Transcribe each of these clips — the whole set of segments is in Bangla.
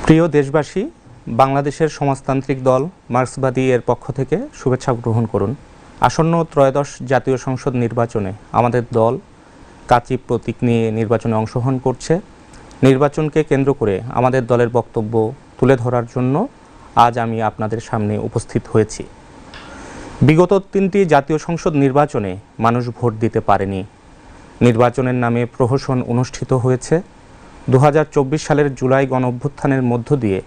প্রিয় দেশবাসী, বাংলাদেশের সমাজতান্ত্রিক দল মার্ক্সবাদী এর পক্ষ থেকে শুভেচ্ছা গ্রহণ করুন। আসন্ন ত্রয়োদশ জাতীয় সংসদ নির্বাচনে আমাদের দল কাচি প্রতীক নিয়ে নির্বাচনে অংশগ্রহণ করছে। নির্বাচনকে কেন্দ্র করে আমাদের দলের বক্তব্য তুলে ধরার জন্য আজ আমি আপনাদের সামনে উপস্থিত হয়েছি। বিগত 3টি জাতীয় সংসদ নির্বাচনে মানুষ ভোট দিতে পারেনি। নির্বাচনের নামে প্রহসন অনুষ্ঠিত হয়েছে। 2024 সালের জুলাই গণঅভ্যুত্থানের মধ্য দিয়ে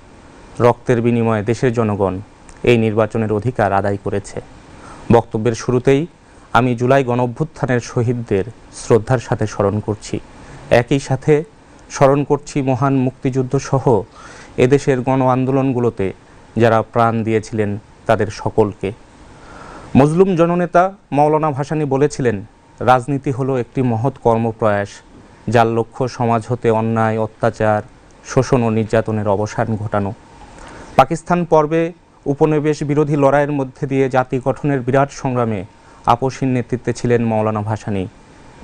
রক্তের বিনিময়ে দেশের জনগণ এই নির্বাচনের অধিকার আদায় করেছে। বক্তব্যের শুরুতেই আমি জুলাই গণঅভ্যুত্থানের শহীদদের শ্রদ্ধার সাথে স্মরণ করছি। একই সাথে স্মরণ করছি মহান মুক্তিযুদ্ধ সহ এদেশের গণ আন্দোলনগুলোতে যারা প্রাণ দিয়েছিলেন তাদের সকলকে। মজলুম জননেতা মাওলানা ভাসানী বলেছিলেন, রাজনীতি হলো একটি মহৎ কর্মপ্রয়াস, যার লক্ষ্য সমাজ হতে অন্যায়, অত্যাচার, শোষণ ও নির্যাতনের অবসান ঘটানো। পাকিস্তান পর্বে উপনিবেশ বিরোধী লড়াইয়ের মধ্যে দিয়ে জাতি গঠনের বিরাট সংগ্রামে আপসীর নেতৃত্বে ছিলেন মাওলানা ভাসানী।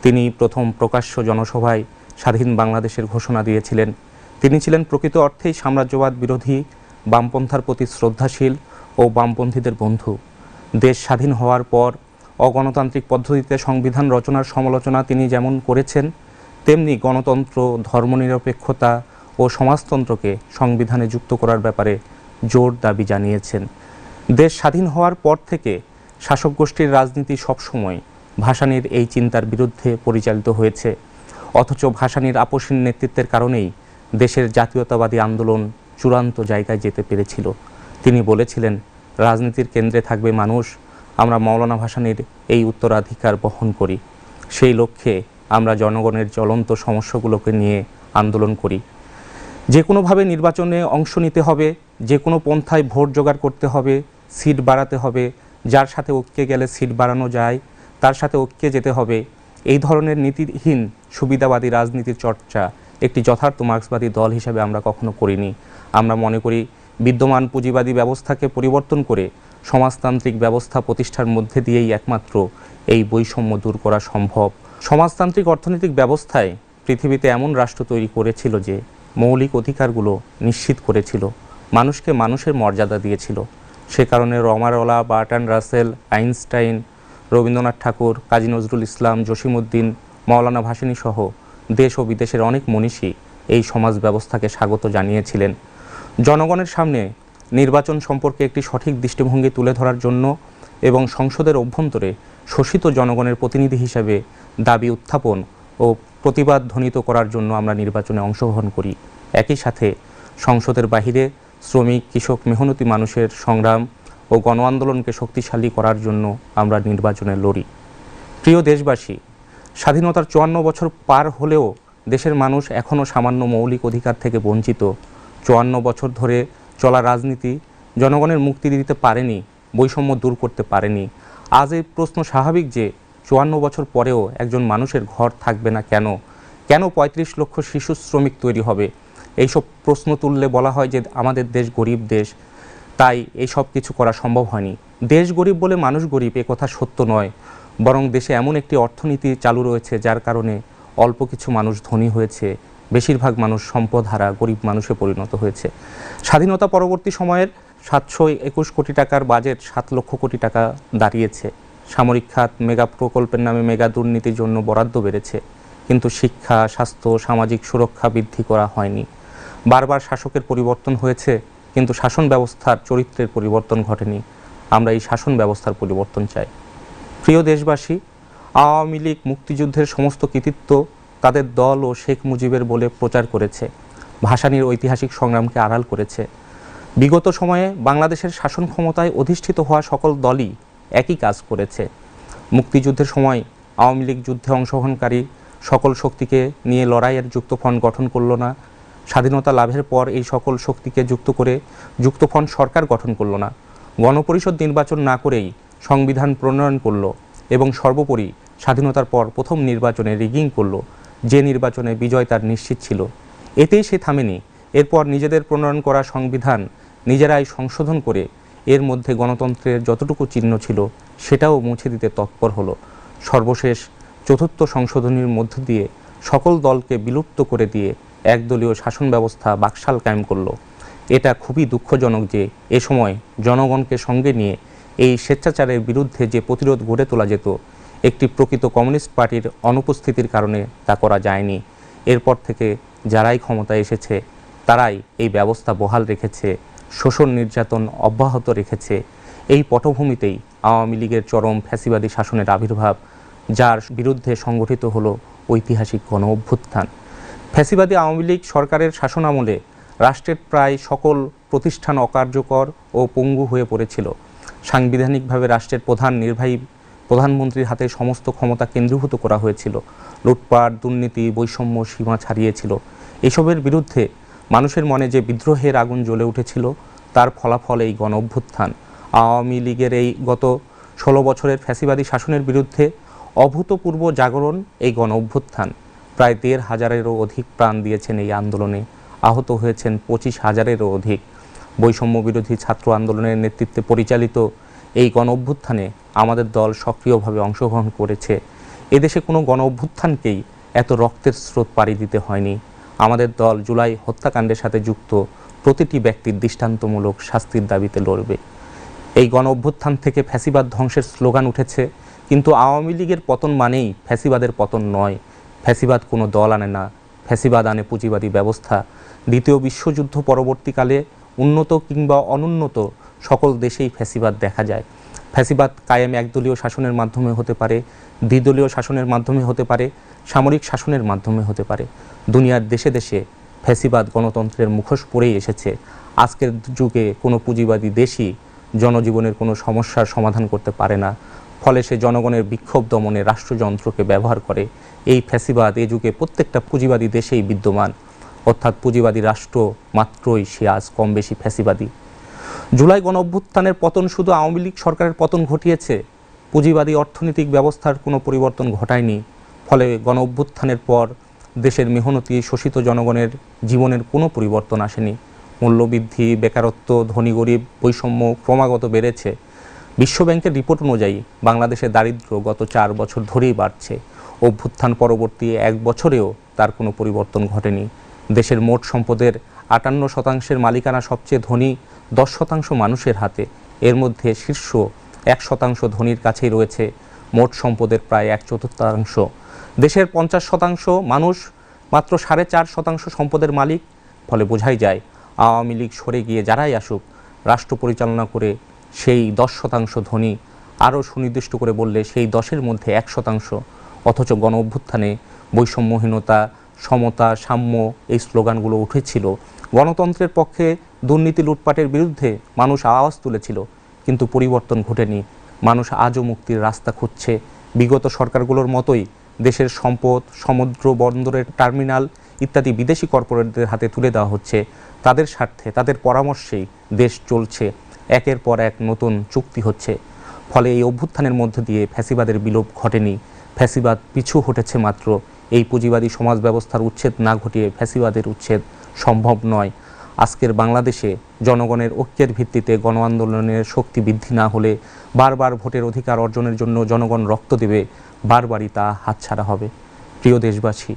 তিনি প্রথম প্রকাশ্য জনসভায় স্বাধীন বাংলাদেশের ঘোষণা দিয়েছিলেন। তিনি ছিলেন প্রকৃত অর্থেই সাম্রাজ্যবাদ বিরোধী, বামপন্থার প্রতি শ্রদ্ধাশীল ও বামপন্থীদের বন্ধু। দেশ স্বাধীন হওয়ার পর অগণতান্ত্রিক পদ্ধতিতে সংবিধান রচনার সমালোচনা তিনি যেমন করেছেন, তেমনি গণতন্ত্র, ধর্মনিরপেক্ষতা ও সমাজতন্ত্রকে সংবিধানে যুক্ত করার ব্যাপারে জোর দাবি জানিয়েছেন। দেশ স্বাধীন হওয়ার পর থেকে শাসক গোষ্ঠীর রাজনীতি সবসময় ভাসানীর এই চিন্তার বিরুদ্ধে পরিচালিত হয়েছে। অথচ ভাসানীর আপসীর নেতৃত্বের কারণেই দেশের জাতীয়তাবাদী আন্দোলন চূড়ান্ত জায়গায় যেতে পেরেছিল। তিনি বলেছিলেন, রাজনীতির কেন্দ্রে থাকবে মানুষ। আমরা মাওলানা ভাসানীর এই উত্তরাধিকার বহন করি। সেই লক্ষ্যে আমরা জনগণের জ্বলন্ত সমস্যাগুলোকে নিয়ে আন্দোলন করি। যে কোনোভাবে নির্বাচনে অংশ নিতে হবে, যে কোনো পন্থায় ভোট জোগাড় করতে হবে, সিট বাড়াতে হবে, যার সাথে ঐক্যে গেলে সিট বাড়ানো যায় তার সাথে ঐক্যে যেতে হবে। এই ধরনের নীতিহীন সুবিধাবাদী রাজনীতির চর্চা একটি যথার্থ মার্ক্সবাদী দল হিসেবে আমরা কখনো করিনি। আমরা মনে করি বিদ্যমান পুঁজিবাদী ব্যবস্থাকে পরিবর্তন করে সমাজতান্ত্রিক ব্যবস্থা প্রতিষ্ঠার মধ্যে দিয়েই একমাত্র এই বৈষম্য দূর করা সম্ভব। সমাজতান্ত্রিক অর্থনৈতিক ব্যবস্থায় পৃথিবীতে এমন রাষ্ট্র তৈরি করেছিল যে মৌলিক অধিকারগুলো নিশ্চিত করেছিল, মানুষকে মানুষের মর্যাদা দিয়েছিল। সে কারণে রমারওয়ালা, বার্ট্রান্ড রাসেল, আইনস্টাইন, রবীন্দ্রনাথ ঠাকুর, কাজী নজরুল ইসলাম, জসিমউদ্দিন, মাওলানা ভাসানী সহ দেশ ও বিদেশের অনেক মনীষী এই সমাজ ব্যবস্থাকে স্বাগত জানিয়েছিলেন। জনগণের সামনে নির্বাচন সম্পর্কে একটি সঠিক দৃষ্টিভঙ্গি তুলে ধরার জন্য এবং সংসদের অভ্যন্তরে শোষিত জনগণের প্রতিনিধি হিসেবে দাবি উত্থাপন ও প্রতিবাদ ধ্বনিত করার জন্য আমরা নির্বাচনে অংশগ্রহণ করি। একই সাথে সংসদের বাহিরে শ্রমিক, কৃষক, মেহনতি মানুষের সংগ্রাম ও গণ আন্দোলনকে শক্তিশালী করার জন্য আমরা নির্বাচনে লড়ি। প্রিয় দেশবাসী, স্বাধীনতার 54 বছর পার হলেও দেশের মানুষ এখনও সামান্য মৌলিক অধিকার থেকে বঞ্চিত। 54 বছর ধরে চলা রাজনীতি জনগণের মুক্তি দিতে পারেনি, বৈষম্য দূর করতে পারেনি। আজ এই প্রশ্ন স্বাভাবিক যে 54 বছর পরেও একজন মানুষের ঘর থাকবে না কেন? কেন 35 লক্ষ শিশু শ্রমিক তৈরি হবে? এইসব প্রশ্ন তুললে বলা হয় যে আমাদের দেশ গরিব দেশ, তাই এইসব কিছু করা সম্ভব হয়নি। দেশ গরিব বলে মানুষ গরিব এ কথা সত্য নয়, বরং দেশে এমন একটি অর্থনীতি চালু রয়েছে যার কারণে অল্প কিছু মানুষ ধনী হয়েছে, বেশিরভাগ মানুষ সম্পদহারা গরিব মানুষে পরিণত হয়েছে। স্বাধীনতা পরবর্তী সময়ের 721 কোটি টাকার বাজেট 7 লক্ষ কোটি টাকা দাঁড়িয়েছে। সামরিক খাত মেগা প্রকল্পের নামে মেগা দুর্নীতির জন্য বরাদ্দ বেড়েছে, কিন্তু শিক্ষা, স্বাস্থ্য, সামাজিক সুরক্ষা বৃদ্ধি করা হয়নি। বারবার শাসকের পরিবর্তন হয়েছে, কিন্তু শাসন ব্যবস্থার চরিত্রের পরিবর্তন ঘটেনি। আমরা এই শাসন ব্যবস্থার পরিবর্তন চাই। প্রিয় দেশবাসী, আওয়ামী লীগ মুক্তিযুদ্ধের সমস্ত কৃতিত্ব তাদের দল ও শেখ মুজিবের বলে প্রচার করেছে, ভাসানীর ঐতিহাসিক সংগ্রামকে আড়াল করেছে। বিগত সময়ে বাংলাদেশের শাসন ক্ষমতায় অধিষ্ঠিত হওয়া সকল দলই একই কাজ করেছে। মুক্তিযুদ্ধের সময় আওয়ামী লীগ যুদ্ধে অংশগ্রহণকারী সকল শক্তিকে নিয়ে লড়াইয়ের যুক্তফ্রন্ট গঠন করল না। স্বাধীনতা লাভের পর এই সকল শক্তিকে যুক্ত করে যুক্তফ্রন্ট সরকার গঠন করল না। গণপরিষদ নির্বাচন না করেই সংবিধান প্রণয়ন করল এবং সর্বোপরি স্বাধীনতার পর প্রথম নির্বাচনে রিগিং করল, যে নির্বাচনে বিজয় তার নিশ্চিত ছিল। এতেই সে থামেনি। এরপর নিজেদের প্রণয়ন করা সংবিধান নিজেরাই সংশোধন করে এর মধ্যে গণতন্ত্রের যতটুকু চিহ্ন ছিল সেটাও মুছে দিতে তৎপর হলো। সর্বশেষ চতুর্থ সংশোধনীর মধ্য দিয়ে সকল দলকে বিলুপ্ত করে দিয়ে একদলীয় শাসন ব্যবস্থা বাকশাল কায়েম করল। এটা খুবই দুঃখজনক যে এ সময় জনগণকে সঙ্গে নিয়ে এই স্বেচ্ছাচারের বিরুদ্ধে যে প্রতিরোধ গড়ে তোলা যেত, একটি প্রকৃত কমিউনিস্ট পার্টির অনুপস্থিতির কারণে তা করা যায়নি। এরপর থেকে যারাই ক্ষমতায় এসেছে তারাই এই ব্যবস্থা বহাল রেখেছে, শোষণ নির্যাতন অব্যাহত রেখেছে। এই পটভূমিতেই আওয়ামী লীগের চরম ফ্যাসিবাদী শাসনের আবির্ভাব, যার বিরুদ্ধে সংগঠিত হলো ঐতিহাসিক গণ অভ্যুত্থান। ফ্যাসিবাদী আওয়ামী লীগ সরকারের শাসনামলে রাষ্ট্রের প্রায় সকল প্রতিষ্ঠান অকার্যকর ও পঙ্গু হয়ে পড়েছিল। সাংবিধানিকভাবে রাষ্ট্রের প্রধানমন্ত্রীর হাতে সমস্ত ক্ষমতা কেন্দ্রীভূত করা হয়েছিল। লুটপাট, দুর্নীতি, বৈষম্য সীমা ছাড়িয়েছিল। এসবের বিরুদ্ধে মানুষের মনে যে বিদ্রোহের আগুন জ্বলে উঠেছিল, তার ফলাফল এই গণ অভ্যুত্থান। আওয়ামী লীগের এই গত 16 বছরের ফ্যাসিবাদী শাসনের বিরুদ্ধে অভূতপূর্ব জাগরণ এই গণ অভ্যুত্থান। প্রায় 1,500-এরও অধিক প্রাণ দিয়েছেন এই আন্দোলনে, আহত হয়েছেন 25,000-এরও অধিক। বৈষম্য বিরোধী ছাত্র আন্দোলনের নেতৃত্বে পরিচালিত এই গণ অভ্যুত্থানে আমাদের দল সক্রিয়ভাবে অংশগ্রহণ করেছে। এদেশে কোনো গণ অভ্যুত্থানকেই এত রক্তের স্রোত পাড়ি দিতে হয়নি। আমাদের দল জুলাই হত্যাকাণ্ডের সাথে যুক্ত প্রতিটি ব্যক্তির দৃষ্টান্তমূলক শাস্তির দাবিতে লড়বে। এই গণ অভ্যুত্থান থেকে ফ্যাসিবাদ ধ্বংসের স্লোগান উঠেছে, কিন্তু আওয়ামী লীগের পতন মানেই ফ্যাসিবাদের পতন নয়। ফ্যাসিবাদ কোনো দল আনে না, ফ্যাসিবাদ আনে পুঁজিবাদী ব্যবস্থা। দ্বিতীয় বিশ্বযুদ্ধ পরবর্তীকালে উন্নত কিংবা অনুন্নত সকল দেশেই ফ্যাসিবাদ দেখা যায়। ফ্যাসিবাদ কায়েম একদলীয় শাসনের মাধ্যমে হতে পারে, দ্বিদলীয় শাসনের মাধ্যমে হতে পারে, সামরিক শাসনের মাধ্যমে হতে পারে। দুনিয়ার দেশে দেশে ফ্যাসিবাদ গণতন্ত্রের মুখোশ পরেই এসেছে। আজকের যুগে কোনো পুঁজিবাদী দেশই জনজীবনের কোনো সমস্যার সমাধান করতে পারে না। ফলে সে জনগণের বিক্ষোভ দমনে রাষ্ট্রযন্ত্রকে ব্যবহার করে। এই ফ্যাসিবাদ এ যুগে প্রত্যেকটা পুঁজিবাদী দেশেই বিদ্যমান, অর্থাৎ পুঁজিবাদী রাষ্ট্র মাত্রই সে আজ কম বেশি ফ্যাসিবাদী। জুলাই গণ অভ্যুত্থানের পতন শুধু আওয়ামী লীগ সরকারের পতন ঘটিয়েছে, পুঁজিবাদী অর্থনৈতিক ব্যবস্থার কোনো পরিবর্তন ঘটায়নি। ফলে গণ অভ্যুত্থানের পর দেশের মেহনতি শোষিত জনগণের জীবনের কোনো পরিবর্তন আসেনি। মূল্যবৃদ্ধি, বেকারত্ব, ধনী গরিব বৈষম্য ক্রমাগত বেড়েছে। বিশ্বব্যাংকের রিপোর্ট অনুযায়ী বাংলাদেশের দারিদ্র্য গত 4 বছর ধরেই বাড়ছে। অভ্যুত্থান পরবর্তী 1 বছরেও তার কোনো পরিবর্তন ঘটেনি। দেশের মোট সম্পদের 58% মালিকানা সবচেয়ে ধনী 10% মানুষের হাতে। এর মধ্যে শীর্ষ 1% ধনীর কাছেই রয়েছে মোট সম্পদের প্রায় 1/4। দেশের 50% মানুষ মাত্র 4.5% সম্পদের মালিক। ফলে বোঝাই যায় আওয়ামী লীগ সরে গিয়ে যারাই আসুক, রাষ্ট্র পরিচালনা করে সেই 10% ধনী, আরও সুনির্দিষ্ট করে বললে সেই 10-এর মধ্যে 1%। অথচ গণ অভ্যুত্থানে বৈষম্যহীনতা, সমতা, সাম্য এই স্লোগানগুলো উঠেছিল। গণতন্ত্রের পক্ষে, দুর্নীতি লুটপাটের বিরুদ্ধে মানুষ আওয়াজ তুলেছিল, কিন্তু পরিবর্তন ঘটেনি। মানুষ আজও মুক্তির রাস্তা খুঁজছে। বিগত সরকারগুলোর মতোই দেশের সম্পদ, সমুদ্র বন্দরের টার্মিনাল ইত্যাদি বিদেশি কর্পোরেটদের হাতে তুলে দেওয়া হচ্ছে। তাদের স্বার্থে, তাদের পরামর্শেই দেশ চলছে। একের পর এক নতুন চুক্তি হচ্ছে। ফলে এই অভ্যুত্থানের মধ্য দিয়ে ফ্যাসিবাদের বিলোপ ঘটেনি, ফ্যাসিবাদ পিছু হটেছে মাত্র। এই পুঁজিবাদী সমাজ ব্যবস্থার উচ্ছেদ না ঘটিয়ে ফ্যাসিবাদের উচ্ছেদ সম্ভব নয়। আজকের বাংলাদেশে জনগণের ঐক্যের ভিত্তিতে গণ আন্দোলনের শক্তি বৃদ্ধি না হলে, বারবার ভোটের অধিকার অর্জনের জন্য জনগণ রক্ত দেবে, বারবারই তা হাতছাড়া হবে। প্রিয় দেশবাসী,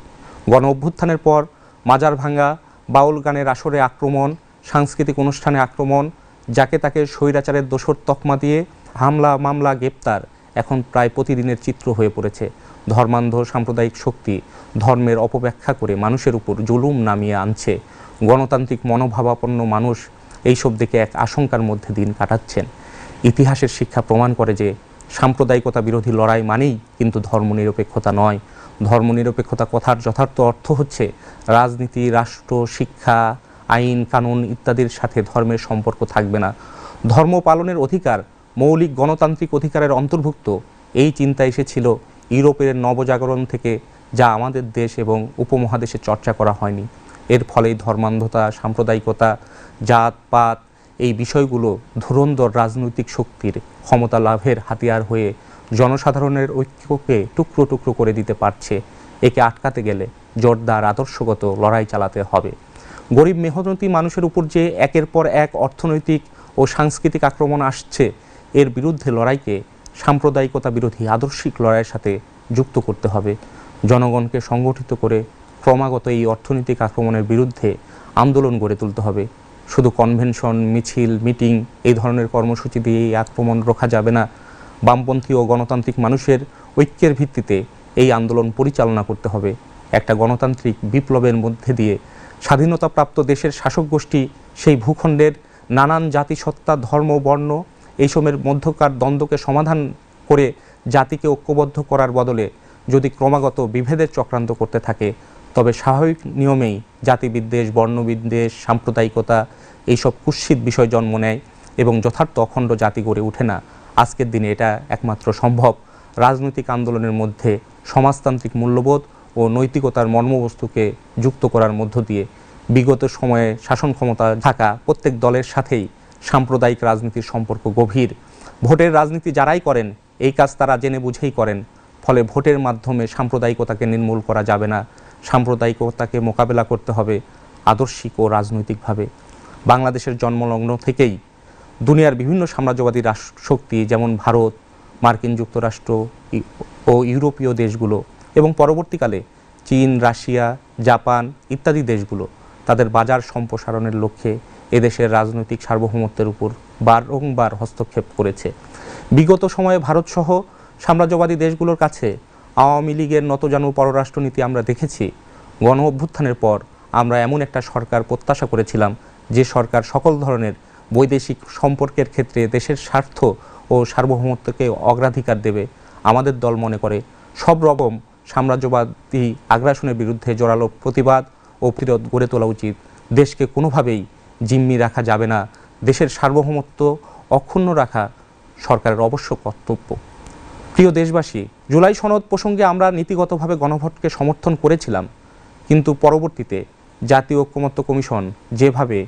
গণ অভ্যুত্থানের পর মাজার ভাঙ্গা, বাউল গানের আসরে আক্রমণ, সাংস্কৃতিক অনুষ্ঠানে আক্রমণ, যাকে তাকে স্বৈরাচারের দোসর তকমা দিয়ে হামলা, মামলা, গ্রেপ্তার এখন প্রায় প্রতিদিনের চিত্র হয়ে পড়েছে। ধর্মান্ধ সাম্প্রদায়িক শক্তি ধর্মের অপব্যাখ্যা করে মানুষের উপর জুলুম নামিয়ে আনছে। গণতান্ত্রিক মনোভাবাপন্ন মানুষ এইসব দেখে এক আশঙ্কার মধ্যে দিন কাটাচ্ছেন। ইতিহাসের শিক্ষা প্রমাণ করে যে সাম্প্রদায়িকতা বিরোধী লড়াই মানেই কিন্তু ধর্মনিরপেক্ষতা নয়। ধর্মনিরপেক্ষতা কথার যথার্থ অর্থ হচ্ছে রাজনীতি, রাষ্ট্র, শিক্ষা, আইন কানুন ইত্যাদির সাথে ধর্মের সম্পর্ক থাকবে না। ধর্ম পালনের অধিকার মৌলিক গণতান্ত্রিক অধিকারের অন্তর্ভুক্ত। এই চিন্তা এসেছিল ইউরোপের নবজাগরণ থেকে, যা আমাদের দেশ এবং উপমহাদেশে চর্চা করা হয়নি। এর ফলেই ধর্মান্ধতা, সাম্প্রদায়িকতা, জাতপাত এই বিষয়গুলো ধুরন্ধর রাজনৈতিক শক্তির ক্ষমতা লাভের হাতিয়ার হয়ে জনসাধারণের ঐক্যকে টুকরো টুকরো করে দিতে পারছে। একে আটকাতে গেলে জোরদার আদর্শগত লড়াই চালাতে হবে। গরিব মেহনতি মানুষের উপর যে একের পর এক অর্থনৈতিক ও সাংস্কৃতিক আক্রমণ আসছে, এর বিরুদ্ধে লড়াইকে সাম্প্রদায়িকতা বিরোধী আদর্শিক লড়াইয়ের সাথে যুক্ত করতে হবে। জনগণকে সংগঠিত করে ক্রমাগত এই অর্থনৈতিক আক্রমণের বিরুদ্ধে আন্দোলন গড়ে তুলতে হবে। শুধু কনভেনশন, মিছিল, মিটিং এই ধরনের কর্মসূচি দিয়ে এই আক্রমণ রোখা যাবে না। বামপন্থী ও গণতান্ত্রিক মানুষের ঐক্যের ভিত্তিতে এই আন্দোলন পরিচালনা করতে হবে। একটা গণতান্ত্রিক বিপ্লবের মধ্যে দিয়ে স্বাধীনতাপ্রাপ্ত দেশের শাসক গোষ্ঠী সেই ভূখণ্ডের নানান জাতিসত্তা, ধর্ম, বর্ণ এইসবের মধ্যকার দ্বন্দ্বকে সমাধান করে জাতিকে ঐক্যবদ্ধ করার বদলে যদি ক্রমাগত বিভেদের চক্রান্ত করতে থাকে, তবে স্বাভাবিক নিয়মেই জাতিবিদ্বেষ, বর্ণবিদ্বেষ, সাম্প্রদায়িকতা এইসব কুৎসিত বিষয় জন্ম নেয় এবং যথার্থ অখণ্ড জাতি গড়ে ওঠে না। আজকের দিনে এটা একমাত্র সম্ভব রাজনৈতিক আন্দোলনের মধ্যে সমাজতান্ত্রিক মূল্যবোধ ও নৈতিকতার মর্মবস্তুকে যুক্ত করার মধ্য দিয়ে। বিগত সময়ে শাসন ক্ষমতা থাকা প্রত্যেক দলের সাথেই সাম্প্রদায়িক রাজনীতির সম্পর্ক গভীর। ভোটের রাজনীতি যারাই করেন এই কাজ তারা জেনে বুঝেই করেন। ফলে ভোটের মাধ্যমে সাম্প্রদায়িকতাকে নির্মূল করা যাবে না। সাম্প্রদায়িকতাকে মোকাবেলা করতে হবে আদর্শিক ও রাজনৈতিকভাবে। বাংলাদেশের জন্মলগ্ন থেকেই দুনিয়ার বিভিন্ন সাম্রাজ্যবাদী শক্তি যেমন ভারত, মার্কিন যুক্তরাষ্ট্র ও ইউরোপীয় দেশগুলো এবং পরবর্তীকালে চীন, রাশিয়া, জাপান ইত্যাদি দেশগুলো তাদের বাজার সম্প্রসারণের লক্ষ্যে এদেশের রাজনৈতিক সার্বভৌমত্বের উপর বারংবার হস্তক্ষেপ করেছে। বিগত সময়ে ভারতসহ সাম্রাজ্যবাদী দেশগুলোর কাছে আওয়ামী লীগের নতজানু পররাষ্ট্রনীতি আমরা দেখেছি। গণ অভ্যুত্থানের পর আমরা এমন একটা সরকার প্রত্যাশা করেছিলাম যে সরকার সকল ধরনের বৈদেশিক সম্পর্কের ক্ষেত্রে দেশের স্বার্থ ও সার্বভৌমত্বকে অগ্রাধিকার দেবে। আমাদের দল মনে করে সব রকম সাম্রাজ্যবাদী আগ্রাসনের বিরুদ্ধে জোরালো প্রতিবাদ ও প্রতিরোধ গড়ে তোলা উচিত। দেশকে কোনোভাবেই জিম্মি রাখা যাবে না। দেশের সার্বভৌমত্ব অক্ষুণ্ণ রাখা সরকারের অবশ্য কর্তব্য। প্রিয় দেশবাসী, জুলাই সনদ প্রসঙ্গে আমরা নীতিগতভাবে গণভোটকে সমর্থন করেছিলাম, কিন্তু পরবর্তীতে জাতীয় ঐকমত্য কমিশন যেভাবে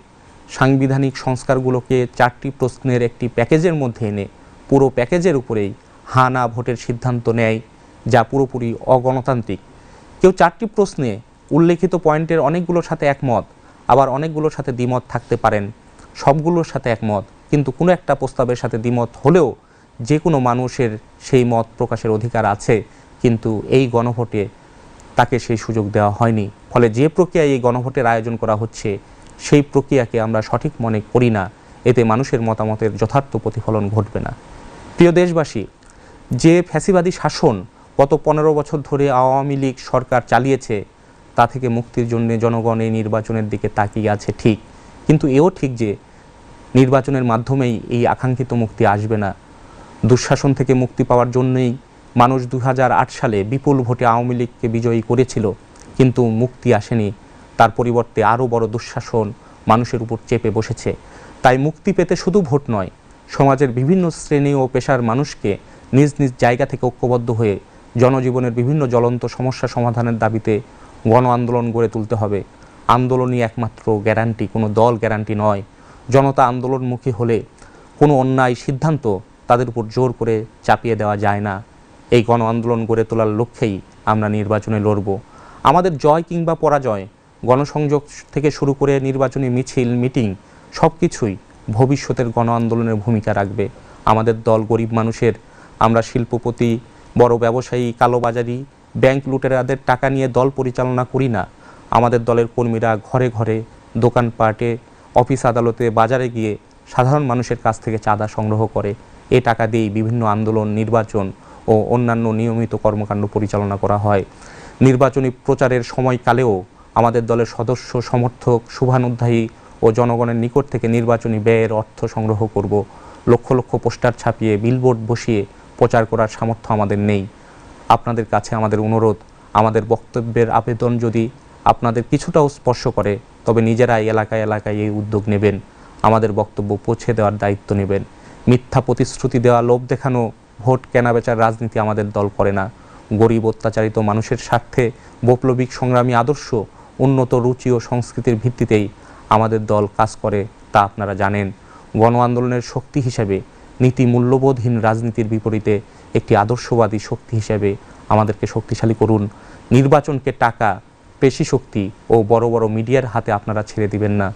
সাংবিধানিক সংস্কারগুলোকে 4টি প্রশ্নের একটি প্যাকেজের মধ্যে এনে পুরো প্যাকেজের উপরেই হা না ভোটের সিদ্ধান্ত নেয়, যা পুরোপুরি অগণতান্ত্রিক। কেউ 4টি প্রশ্নে উল্লেখিত পয়েন্টের অনেকগুলোর সাথে একমত, আবার অনেকগুলোর সাথে দ্বিমত থাকতে পারেন। সবগুলোর সাথে একমত, কিন্তু কোনো একটা প্রস্তাবের সাথে দ্বিমত হলেও যে কোনো মানুষের সেই মত প্রকাশের অধিকার আছে, কিন্তু এই গণভোটে তাকে সেই সুযোগ দেওয়া হয়নি। ফলে যে প্রক্রিয়ায় এই গণভোটের আয়োজন করা হচ্ছে সেই প্রক্রিয়াকে আমরা সঠিক মনে করি না। এতে মানুষের মতামতের যথার্থ প্রতিফলন ঘটবে না। প্রিয় দেশবাসী, যে ফ্যাসিবাদী শাসন গত 15 বছর ধরে আওয়ামী লীগ সরকার চালিয়েছে তা থেকে মুক্তির জন্য জনগণ এই নির্বাচনের দিকে তাকিয়ে আছে ঠিক, কিন্তু এও ঠিক যে নির্বাচনের মাধ্যমেই এই আকাঙ্ক্ষিত মুক্তি আসবে না। দুঃশাসন থেকে মুক্তি পাওয়ার জন্যই মানুষ 2008 সালে বিপুল ভোটে আওয়ামী লীগকে বিজয়ী করেছিল, কিন্তু মুক্তি আসেনি। তার পরিবর্তে আরও বড় দুঃশাসন মানুষের উপর চেপে বসেছে। তাই মুক্তি পেতে শুধু ভোট নয়, সমাজের বিভিন্ন শ্রেণী ও পেশার মানুষকে নিজ নিজ জায়গা থেকে ঐক্যবদ্ধ হয়ে জনজীবনের বিভিন্ন জ্বলন্ত সমস্যা সমাধানের দাবিতে গণ আন্দোলন গড়ে তুলতে হবে। আন্দোলনই একমাত্র গ্যারান্টি, কোনো দল গ্যারান্টি নয়। জনতা আন্দোলনমুখী হলে কোনো অন্যায় সিদ্ধান্ত তাদের উপর জোর করে চাপিয়ে দেওয়া যায় না। এই গণ আন্দোলন গড়ে তোলার লক্ষ্যেই আমরা নির্বাচনে লড়ব। আমাদের জয় কিংবা পরাজয়, গণসংযোগ থেকে শুরু করে নির্বাচনী মিছিল, মিটিং সব কিছুই ভবিষ্যতের গণ আন্দোলনের ভূমিকা রাখবে। আমাদের দল গরিব মানুষের। আমরা শিল্পপতি, বড় ব্যবসায়ী, কালোবাজারি, ব্যাংক লুটেরাদের টাকা নিয়ে দল পরিচালনা করি না। আমাদের দলের কর্মীরা ঘরে ঘরে, দোকানপাটে, অফিস আদালতে, বাজারে গিয়ে সাধারণ মানুষের কাছ থেকে চাঁদা সংগ্রহ করে। এ টাকা দিয়েই বিভিন্ন আন্দোলন, নির্বাচন ও অন্যান্য নিয়মিত কর্মকাণ্ড পরিচালনা করা হয়। নির্বাচনী প্রচারের সময়কালেও আমাদের দলের সদস্য, সমর্থক, শুভানুধ্যায়ী ও জনগণের নিকট থেকে নির্বাচনী ব্যয়ের অর্থ সংগ্রহ করব। লক্ষ লক্ষ পোস্টার ছাপিয়ে, বিলবোর্ড বসিয়ে প্রচার করার সামর্থ্য আমাদের নেই। আপনাদের কাছে আমাদের অনুরোধ, আমাদের বক্তব্যের আবেদন যদি আপনাদের কিছুটাও স্পর্শ করে, তবে নিজেরাই এলাকায় এলাকায় এই উদ্যোগ নেবেন, আমাদের বক্তব্য পৌঁছে দেওয়ার দায়িত্ব নেবেন। মিথ্যা প্রতিশ্রুতি দেওয়া, লোভ দেখানো, ভোট কেনাবেচার রাজনীতি আমাদের দল করে না। গরিব, অত্যাচারিত মানুষের স্বার্থে বৈপ্লবিক সংগ্রামী আদর্শ, উন্নত রুচি ও সংস্কৃতির ভিত্তিতেই আমাদের দল কাজ করে, তা আপনারা জানেন। গণ আন্দোলনের শক্তি হিসেবে, নীতি মূল্যবোধহীন রাজনীতির বিপরীতে একটি আদর্শবাদী শক্তি হিসেবে আমাদেরকে শক্তিশালী করুন। নির্বাচনকে টাকা, পেশি শক্তি ও বড় বড় মিডিয়ার হাতে আপনারা ছেড়ে দিবেন না।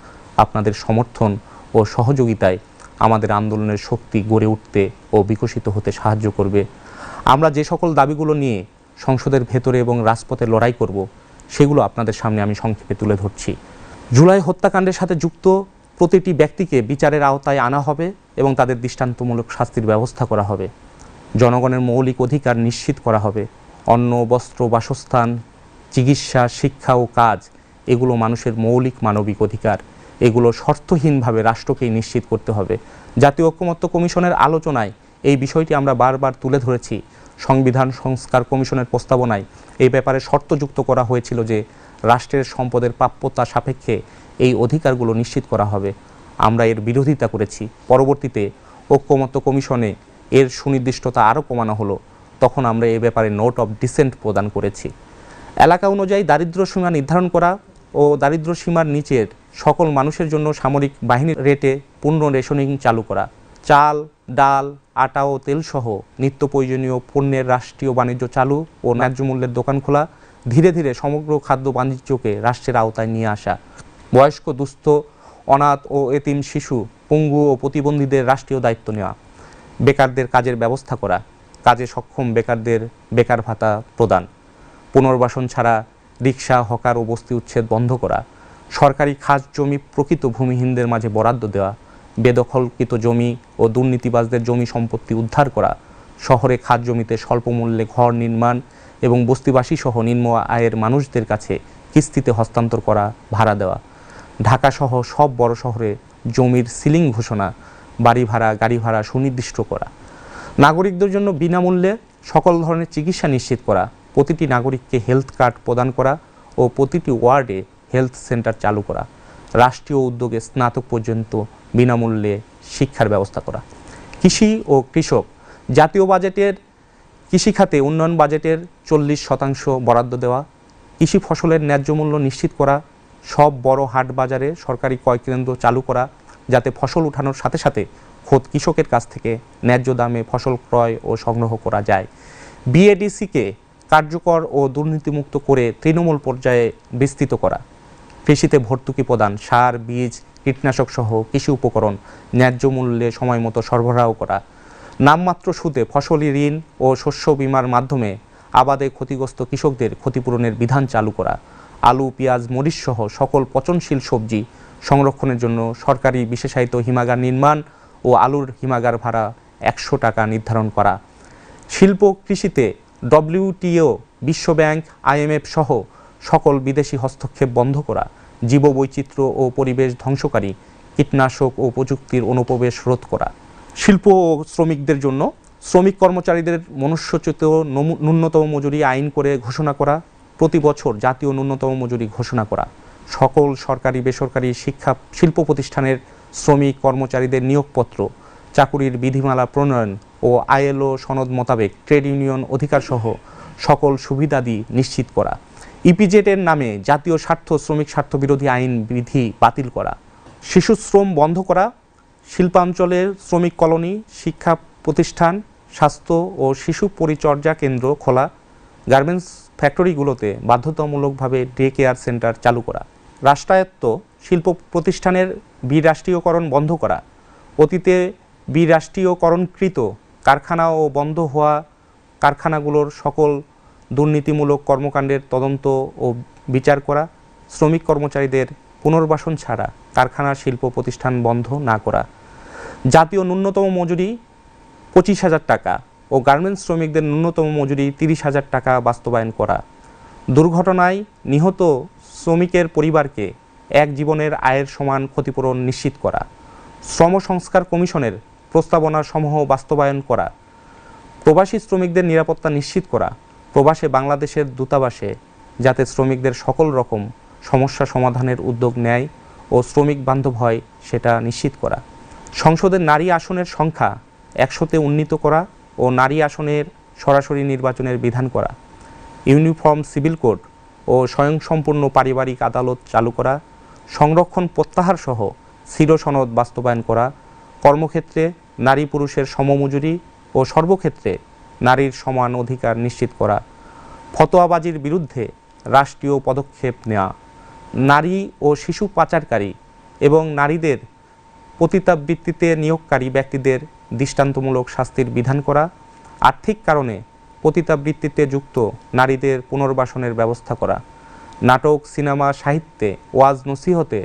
আপনাদের সমর্থন ও সহযোগিতায় আমাদের আন্দোলনের শক্তি গড়ে উঠতে ও বিকশিত হতে সাহায্য করবে। আমরা যে সকল দাবিগুলো নিয়ে সংসদের ভেতরে এবং রাজপথে লড়াই করব, সেগুলো আপনাদের সামনে আমি সংক্ষেপে তুলে ধরছি। জুলাই হত্যাকাণ্ডের সাথে যুক্ত প্রতিটি ব্যক্তিকে বিচারের আওতায় আনা হবে এবং তাদের দৃষ্টান্তমূলক শাস্তির ব্যবস্থা করা হবে। জনগণের মৌলিক অধিকার নিশ্চিত করা হবে। অন্ন, বস্ত্র, বাসস্থান, চিকিৎসা, শিক্ষা ও কাজ এগুলো মানুষের মৌলিক মানবিক অধিকার। এগুলো শর্তহীনভাবে রাষ্ট্রকেই নিশ্চিত করতে হবে। জাতীয় ঐকমত্য কমিশনের আলোচনায় এই বিষয়টি আমরা বারবার তুলে ধরেছি। সংবিধান সংস্কার কমিশনের প্রস্তাবনায় এই ব্যাপারে শর্তযুক্ত করা হয়েছিল যে রাষ্ট্রের সম্পদের প্রাপ্যতা সাপেক্ষে এই অধিকারগুলো নিশ্চিত করা হবে। আমরা এর বিরোধিতা করেছি। পরবর্তীতে ঐকমত্য কমিশনে এর সুনির্দিষ্টতা আরও কমানো হলো। তখন আমরা এ ব্যাপারে নোট অফ ডিসেন্ট প্রদান করেছি। এলাকা অনুযায়ী দারিদ্র্য সীমা নির্ধারণ করা ও দারিদ্র্য সীমার নিচের সকল মানুষের জন্য সামরিক বাহিনীর রেটে পূর্ণ রেশনিং চালু করা। চাল, ডাল, আটা ও তেলসহ নিত্য প্রয়োজনীয় পণ্যের রাষ্ট্রীয় বাণিজ্য চালু ও ন্যায্য মূল্যের দোকান খোলা। ধীরে ধীরে সমগ্র খাদ্য বাণিজ্যকে রাষ্ট্রের আওতায় নিয়ে আসা। বয়স্ক, দুস্থ, অনাথ ও এতিম শিশু, পঙ্গু ও প্রতিবন্ধীদের রাষ্ট্রীয় দায়িত্ব নেওয়া। বেকারদের কাজের ব্যবস্থা করা। কাজে সক্ষম বেকারদের বেকার ভাতা প্রদান। পুনর্বাসন ছাড়া রিকশা, হকার ও বস্তি উচ্ছেদ বন্ধ করা। সরকারি খাস জমি প্রকৃত ভূমিহীনদের মাঝে বরাদ্দ দেওয়া। বেদখলকৃত জমি ও দুর্নীতিবাজদের জমি সম্পত্তি উদ্ধার করা। শহরে খাস জমিতে স্বল্প মূল্যে ঘর নির্মাণ এবং বস্তিবাসী সহ নিম্ন আয়ের মানুষদের কাছে কিস্তিতে হস্তান্তর করা, ভাড়া দেওয়া। ঢাকা সহ সব বড় শহরে জমির সিলিং ঘোষণা, বাড়ি ভাড়া, গাড়ি ভাড়া সুনির্দিষ্ট করা। নাগরিকদের জন্য বিনামূল্যে সকল ধরনের চিকিৎসা নিশ্চিত করা। প্রতিটি নাগরিককে হেলথ কার্ড প্রদান করা ও প্রতিটি ওয়ার্ডে হেলথ সেন্টার চালু করা। রাষ্ট্রীয় উদ্যোগে স্নাতক পর্যন্ত বিনামূল্যে শিক্ষার ব্যবস্থা করা। কৃষি ও কৃষক। জাতীয় বাজেটের কৃষি খাতে উন্নয়ন বাজেটের 40% বরাদ্দ দেওয়া। কৃষি ফসলের ন্যায্য মূল্য নিশ্চিত করা। সব বড় হাট বাজারে সরকারি ক্রয় কেন্দ্র চালু করা, যাতে ফসল উঠানোর সাথে সাথে খোদ কৃষকের কাছ থেকে ন্যায্য দামে ফসল ক্রয় ও সংগ্রহ করা যায়। বিএডিসিকে কার্যকর ও দুর্নীতিমুক্ত করে তৃণমূল পর্যায়ে বিস্তৃত করা। কৃষিতে ভর্তুকি প্রদান, সার, বীজ, কীটনাশক সহ কৃষি উপকরণ ন্যায্য মূল্যে সময় মতো সরবরাহ করা। নামমাত্র সুদে ফসলি ঋণ ও শস্য বীমার মাধ্যমে আবাদে ক্ষতিগ্রস্ত কৃষকদের ক্ষতিপূরণের বিধান চালু করা। আলু, পেঁয়াজ, মরিচ সহ সকল পচনশীল সবজি সংরক্ষণের জন্য সরকারি বিশেষায়িত হিমাগার নির্মাণ ও আলুর হিমাগার ভাড়া 100 টাকা নির্ধারণ করা। শিল্প কৃষিতে WTO, বিশ্বব্যাংক, IMF সহ সকল বিদেশি হস্তক্ষেপ বন্ধ করা। জীববৈচিত্র্য ও পরিবেশ ধ্বংসকারী কীটনাশক ও প্রযুক্তির অনুপ্রবেশ রোধ করা। শিল্প ও শ্রমিকদের জন্য শ্রমিক কর্মচারীদের মনুষ্যচ্যুত ন্যূনতম মজুরি আইন করে ঘোষণা করা। প্রতি বছর জাতীয় ন্যূনতম মজুরি ঘোষণা করা। সকল সরকারি বেসরকারি শিক্ষা শিল্প প্রতিষ্ঠানের শ্রমিক কর্মচারীদের নিয়োগপত্র, চাকুরির বিধিমালা প্রণয়ন ও ILO সনদ মোতাবেক ট্রেড ইউনিয়ন অধিকার সহ সকল সুবিধাদি নিশ্চিত করা। ইপিজেডের নামে জাতীয় স্বার্থ শ্রমিক স্বার্থ বিরোধী আইন বিধি বাতিল করা। শিশু শ্রম বন্ধ করা। শিল্পাঞ্চলের শ্রমিক কলোনি, শিক্ষা প্রতিষ্ঠান, স্বাস্থ্য ও শিশু পরিচর্যা কেন্দ্র খোলা। গার্মেন্টস ফ্যাক্টরিগুলোতে বাধ্যতামূলকভাবে ডে কেয়ার সেন্টার চালু করা। রাষ্ট্রায়ত্ত শিল্প প্রতিষ্ঠানের বিরাষ্ট্রীয়করণ বন্ধ করা। অতীতে বিরাষ্ট্রীয়করণকৃত কারখানা ও বন্ধ হওয়া কারখানাগুলোর সকল দুর্নীতিমূলক কর্মকাণ্ডের তদন্ত ও বিচার করা। শ্রমিক কর্মচারীদের পুনর্বাসন ছাড়া কারখানা শিল্প প্রতিষ্ঠান বন্ধ না করা। জাতীয় ন্যূনতম মজুরি 25,000 টাকা ও গার্মেন্টস শ্রমিকদের ন্যূনতম মজুরি 30,000 টাকা বাস্তবায়ন করা। দুর্ঘটনায় নিহত শ্রমিকের পরিবারকে এক জীবনের আয়ের সমান ক্ষতিপূরণ নিশ্চিত করা। শ্রম সংস্কার কমিশনের প্রস্তাবনা সমূহ বাস্তবায়ন করা। প্রবাসী শ্রমিকদের নিরাপত্তা নিশ্চিত করা। প্রবাসে বাংলাদেশের দূতাবাসে যাতে শ্রমিকদের সকল রকম সমস্যা সমাধানের উদ্যোগ নেয় ও শ্রমিক বান্ধব হয় সেটা নিশ্চিত করা। সংসদের নারী আসনের সংখ্যা 100-তে উন্নীত করা ও নারী আসনের সরাসরি নির্বাচনের বিধান করা। ইউনিফর্ম সিভিল কোড ও স্বয়ংসম্পূর্ণ পারিবারিক আদালত চালু করা। সংরক্ষণ প্রত্যাহার সহ চিরসনদ বাস্তবায়ন করা। কর্মক্ষেত্রে নারী পুরুষের সমমজুরি ও সর্বক্ষেত্রে নারীর সমান অধিকার নিশ্চিত করা। ফতোয়াবাজির বিরুদ্ধে রাষ্ট্রীয় পদক্ষেপ নেওয়া। নারী ও শিশু পাচারকারী এবং নারীদের পতিতাবৃত্তিতে নিয়োগকারী ব্যক্তিদের দৃষ্টান্তমূলক শাস্তির বিধান করা। আর্থিক কারণে পতিতাবৃত্তিতে যুক্ত নারীদের পুনর্বাসনের ব্যবস্থা করা। নাটক, সিনেমা, সাহিত্যে ওয়াজ নসিহতে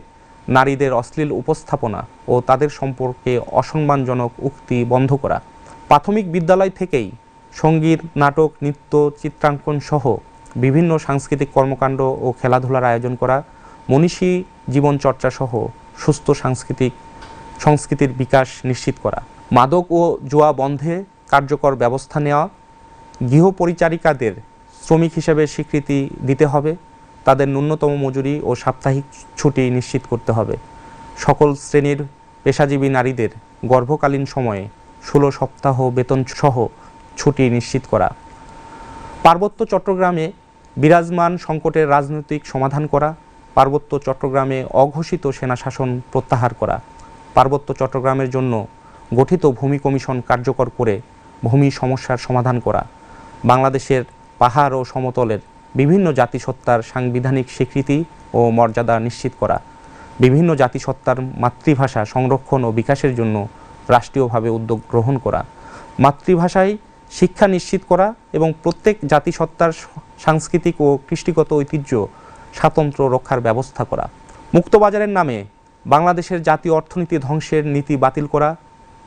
নারীদের অশ্লীল উপস্থাপনা ও তাদের সম্পর্কে অসম্মানজনক উক্তি বন্ধ করা, প্রাথমিক বিদ্যালয় থেকেই সঙ্গীত, নাটক, নৃত্য, চিত্রাঙ্কন সহ বিভিন্ন সাংস্কৃতিক কর্মকাণ্ড ও খেলাধুলার আয়োজন করা, মনীষী জীবনচর্চা সহ সুস্থ সংস্কৃতির বিকাশ নিশ্চিত করা, মাদক ও জুয়া বন্ধে কার্যকর ব্যবস্থা নেওয়া, গৃহপরিচারিকাদের শ্রমিক হিসেবে স্বীকৃতি দিতে হবে, তাদের ন্যূনতম মজুরি ও সাপ্তাহিক ছুটি নিশ্চিত করতে হবে, সকল শ্রেণীর পেশাজীবী নারীদের গর্ভকালীন সময়ে 16 সপ্তাহ বেতন সহ ছুটি নিশ্চিত করা, পার্বত্য চট্টগ্রামে বিরাজমান সংকটের রাজনৈতিক সমাধান করা, পার্বত্য চট্টগ্রামে অঘোষিত সেনাশাসন প্রত্যাহার করা, পার্বত্য চট্টগ্রামের জন্য গঠিত ভূমি কমিশন কার্যকর করে ভূমি সমস্যার সমাধান করা, বাংলাদেশের পাহাড় ও সমতলের বিভিন্ন জাতিসত্তার সাংবিধানিক স্বীকৃতি ও মর্যাদা নিশ্চিত করা, বিভিন্ন জাতিসত্তার মাতৃভাষা সংরক্ষণ ও বিকাশের জন্য রাষ্ট্রীয়ভাবে উদ্যোগ গ্রহণ করা, মাতৃভাষায় শিক্ষা নিশ্চিত করা এবং প্রত্যেক জাতিসত্তার সাংস্কৃতিক ও কৃষ্টিগত ঐতিহ্য স্বাতন্ত্র্য রক্ষার ব্যবস্থা করা, মুক্তবাজারের নামে বাংলাদেশের জাতীয় অর্থনীতি ধ্বংসের নীতি বাতিল করা,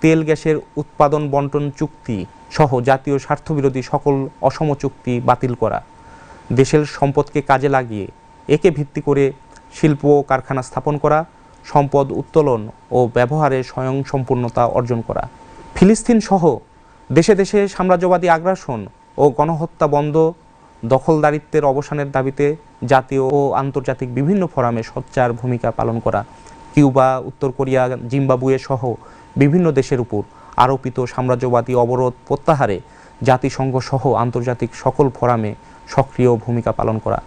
তেল গ্যাসের উৎপাদন বন্টন চুক্তি সহ জাতীয় স্বার্থবিরোধী সকল অসম চুক্তি বাতিল করা, দেশের সম্পদকে কাজে লাগিয়ে একে ভিত্তি করে শিল্প কারখানা স্থাপন করা, সম্পদ উত্তোলন ও ব্যবহারে স্বয়ংসম্পূর্ণতা অর্জন করা, ফিলিস্তিন সহ দেশে দেশে সাম্রাজ্যবাদী আগ্রাসন ও গণহত্যা বন্ধ, দখলদারিত্বের অবসানের দাবিতে জাতীয় ও আন্তর্জাতিক বিভিন্ন ফোরামে সোচ্চার ভূমিকা পালন করা, কিউবা, উত্তর কোরিয়া, জিম্বাবুয়ে সহ বিভিন্ন দেশের উপর আরোপিত সাম্রাজ্যবাদী অবরোধ প্রত্যাহারে জাতিসংঘ সহ আন্তর্জাতিক সকল ফোরামে সক্রিয় ভূমিকা পালন করা,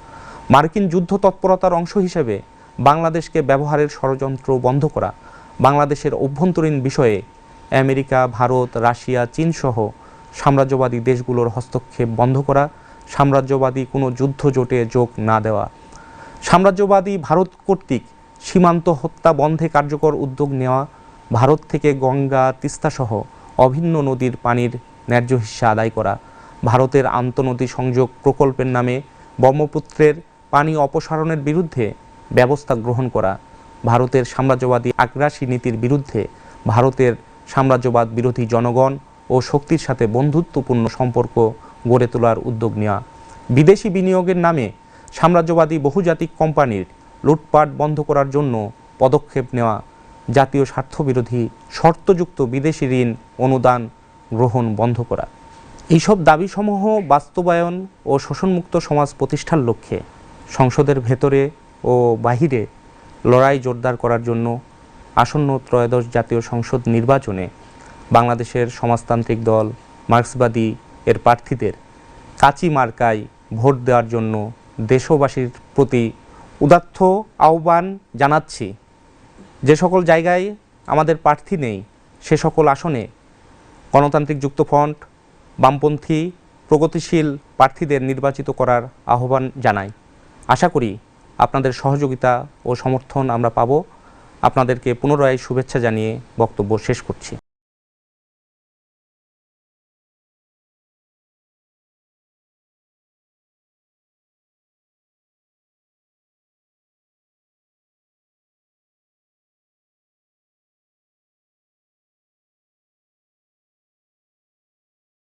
মার্কিন যুদ্ধ তৎপরতার অংশ হিসেবে বাংলাদেশকে ব্যবহারের ষড়যন্ত্র বন্ধ করা, বাংলাদেশের অভ্যন্তরীণ বিষয়ে আমেরিকা, ভারত, রাশিয়া, চীন সহ সাম্রাজ্যবাদী দেশগুলোর হস্তক্ষেপ বন্ধ করা, সাম্রাজ্যবাদী কোনো যুদ্ধ জোটে যোগ না দেওয়া, সাম্রাজ্যবাদী ভারত কর্তৃক সীমান্ত হত্যা বন্ধে কার্যকর উদ্যোগ নেওয়া, ভারত থেকে গঙ্গা, তিস্তা সহ অভিন্ন নদীর পানির ন্যায্য হিস্সা আদায় করা, ভারতের আন্তঃনদী সংযোগ প্রকল্পের নামে ব্রহ্মপুত্রের পানি অপসারণের বিরুদ্ধে ব্যবস্থা গ্রহণ করা, ভারতের সাম্রাজ্যবাদী আগ্রাসী নীতির বিরুদ্ধে ভারতের সাম্রাজ্যবাদ বিরোধী জনগণ ও শক্তির সাথে বন্ধুত্বপূর্ণ সম্পর্ক গড়ে তোলার উদ্যোগ নেওয়া, বিদেশি বিনিয়োগের নামে সাম্রাজ্যবাদী বহুজাতিক কোম্পানির লুটপাট বন্ধ করার জন্য পদক্ষেপ নেওয়া, জাতীয় স্বার্থবিরোধী শর্তযুক্ত বিদেশি ঋণ অনুদান গ্রহণ বন্ধ করা। এইসব দাবিসমূহ বাস্তবায়ন ও শোষণমুক্ত সমাজ প্রতিষ্ঠার লক্ষ্যে সংসদের ভেতরে ও বাহিরে লড়াই জোরদার করার জন্য আসন্ন ত্রয়োদশ জাতীয় সংসদ নির্বাচনে বাংলাদেশের সমাজতান্ত্রিক দল মার্ক্সবাদী এর প্রার্থীদের কাচি মার্কায় ভোট দেওয়ার জন্য দেশবাসীর প্রতি উদাত্ত আহ্বান জানাচ্ছি। যে সকল জায়গায় আমাদের প্রার্থী নেই সে সকল আসনে গণতান্ত্রিক যুক্তফ্রন্ট, বামপন্থী, প্রগতিশীল প্রার্থীদের নির্বাচিত করার আহ্বান জানাই। আশা করি আপনাদের সহযোগিতা ও সমর্থন আমরা পাব। আপনাদেরকে পুনরায় শুভেচ্ছা জানিয়ে বক্তব্য শেষ করছি।